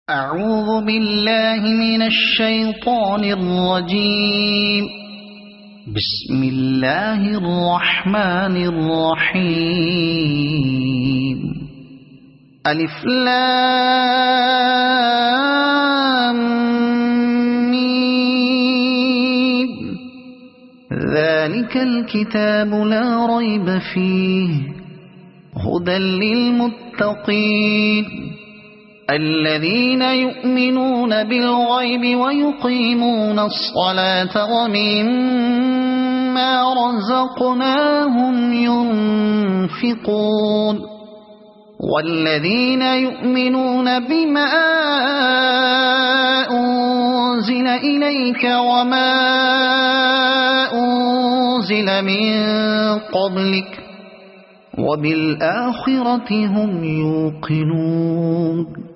أعوذ بالله من الشيطان الرجيم. بسم الله الرحمن الرحيم. ألف لام ميم. ذلك الكتاب لا ريب فيه هدى للمتقين الذين يؤمنون بالغيب ويقيمون الصلاة ومما رزقناهم ينفقون والذين يؤمنون بما أنزل إليك وما أنزل من قبلك وبالآخرة هم يوقنون